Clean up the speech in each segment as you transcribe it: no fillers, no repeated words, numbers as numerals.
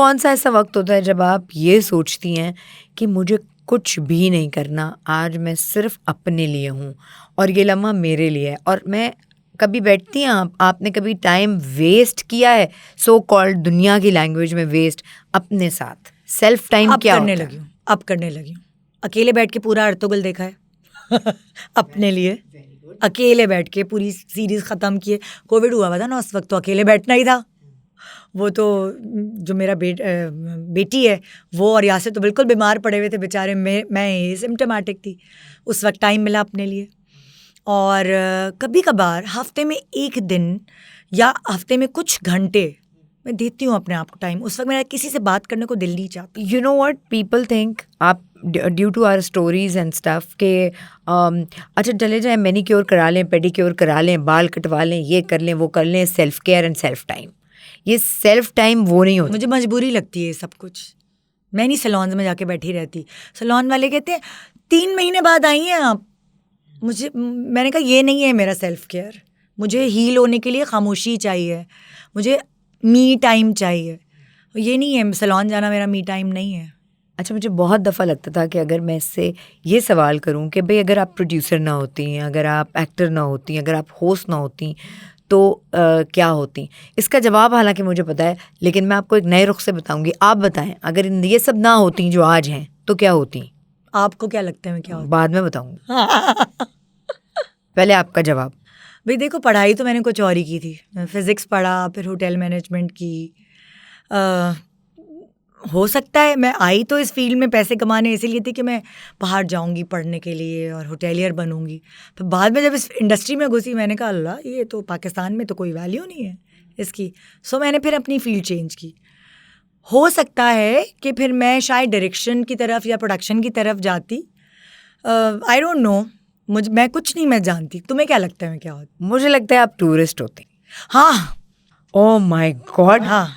कौन सा ऐसा वक्त होता है जब आप ये सोचती हैं कि मुझे कुछ भी नहीं करना, आज मैं सिर्फ अपने लिए हूँ और ये लम्हा मेरे लिए है? और मैं कभी बैठती हैं आपने कभी टाइम वेस्ट किया है, सो कॉल्ड दुनिया की लैंग्वेज में वेस्ट, अपने साथ? सेल्फ टाइम क्या होता है? अब करने लगी हूँ। अकेले बैठ के पूरा अर्तुगरुल देखा है अपने लिए अकेले बैठ के पूरी सीरीज ख़त्म की है। कोविड हुआ था ना उस वक्त, तो अकेले बैठना ही था। वो तो जो मेरा बेटी है वो और यासिर तो बिल्कुल बीमार पड़े हुए थे बेचारे, मैं सिम्टोमेटिक थी। उस वक्त टाइम मिला अपने लिए। और कभी कभार हफ्ते में एक दिन या हफ्ते में कुछ घंटे मैं देती हूँ अपने आप को टाइम। उस वक्त मेरा किसी से बात करने को दिल नहीं चाहता। You know what people think, आप due to our stories and stuff के अच्छा चले जाएं मैनीक्योर करा लें, पेडिक्योर करा लें, बाल कटवा लें, ये कर लें, वो कर लें, self care and self time. ये सेल्फ टाइम वो नहीं होता। मुझे मजबूरी लगती है सब कुछ। मैं नहीं सैलून में जाके बैठी रहती। सैलून वाले कहते हैं 3 महीने बाद आई हैं आप। मैंने कहा ये नहीं है मेरा सेल्फ केयर। मुझे हील होने के लिए खामोशी चाहिए, मुझे मी टाइम चाहिए। ये नहीं है, सैलून जाना मेरा मी टाइम नहीं है। अच्छा, मुझे बहुत दफ़ा लगता था कि अगर मैं इससे ये सवाल करूं कि भाई अगर आप प्रोड्यूसर ना होती, अगर आप एक्टर ना होती, अगर आप होस्ट ना होती तो क्या होती? इसका जवाब हालांकि मुझे पता है, लेकिन मैं आपको एक नए रुख से बताऊंगी। आप बताएं, अगर ये सब ना होती जो आज हैं तो क्या होती? आपको क्या लगता है मैं क्या होती? बाद में बताऊंगी पहले आपका जवाब। भाई देखो, पढ़ाई तो मैंने कुछ और ही की थी। फिज़िक्स पढ़ा, फिर होटल मैनेजमेंट की। हो सकता है मैं आई तो इस फील्ड में पैसे कमाने इसीलिए थी कि मैं बाहर जाऊंगी पढ़ने के लिए और होटेलियर बनूंगी। फिर बाद में जब इस इंडस्ट्री में घुसी मैंने कहा अल्लाह, ये तो पाकिस्तान में तो कोई वैल्यू नहीं है इसकी। सो मैंने फिर अपनी फील्ड चेंज की। हो सकता है कि फिर मैं शायद डायरेक्शन की तरफ या प्रोडक्शन की तरफ जाती। आई डोंट नो, मैं कुछ नहीं मैं जानती। तुम्हें क्या लगता है मैं क्या होती? मुझे लगता है आप टूरिस्ट होती। हाँ, ओह माय गॉड, हाँ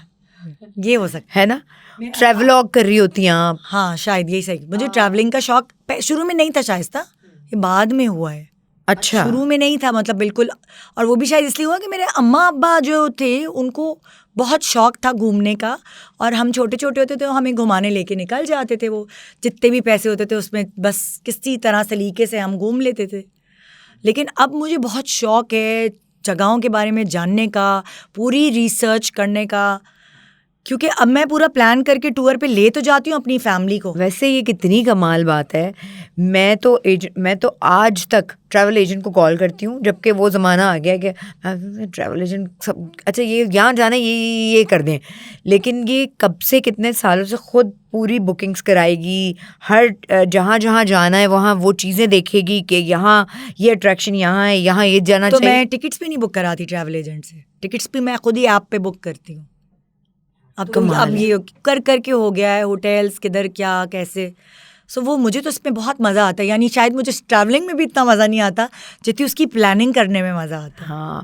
ये हो सकता है ना, ट्रैवलॉग कर रही होती हैं आप। हाँ शायद यही सही। मुझे ट्रैवलिंग का शौक शुरू में नहीं था शाइस्ता, ये बाद में हुआ है। अच्छा, शुरू में नहीं था मतलब बिल्कुल। और वो भी शायद इसलिए हुआ कि मेरे अम्मा अब्बा जो थे उनको बहुत शौक था घूमने का, और हम छोटे छोटे होते थे हमें घुमाने लेके निकल जाते थे। वो जितने भी पैसे होते थे उसमें बस किसी तरह सलीके से हम घूम लेते थे। लेकिन अब मुझे बहुत शौक है जगहों के बारे में जानने का, पूरी रिसर्च करने का, क्योंकि अब मैं पूरा प्लान करके टूर पे ले तो जाती हूँ अपनी फैमिली को। वैसे ये कितनी कमाल बात है। मैं तो आज तक ट्रैवल एजेंट को कॉल करती हूँ, जबकि वो ज़माना आ गया कि ट्रैवल एजेंट सब अच्छा ये यहाँ जाना ये कर दें, लेकिन ये कब से कितने सालों से खुद पूरी बुकिंग्स कराएगी, हर जहाँ जहाँ जाना है वहाँ वो चीज़ें देखेगी कि यहाँ ये अट्रैक्शन यहाँ है, यहाँ ये जाना तो चाहिए। मैं टिकट्स भी नहीं बुक कराती ट्रैवल एजेंट से, टिकट्स भी मैं खुद ही ऐप पे बुक करती हूँ। अब ये करके हो गया है, होटल्स किधर क्या कैसे। सो वो मुझे तो इसमें बहुत मज़ा आता है। यानी शायद मुझे ट्रैवलिंग में भी इतना मज़ा नहीं आता जितनी उसकी प्लानिंग करने में मज़ा आता है। हाँ,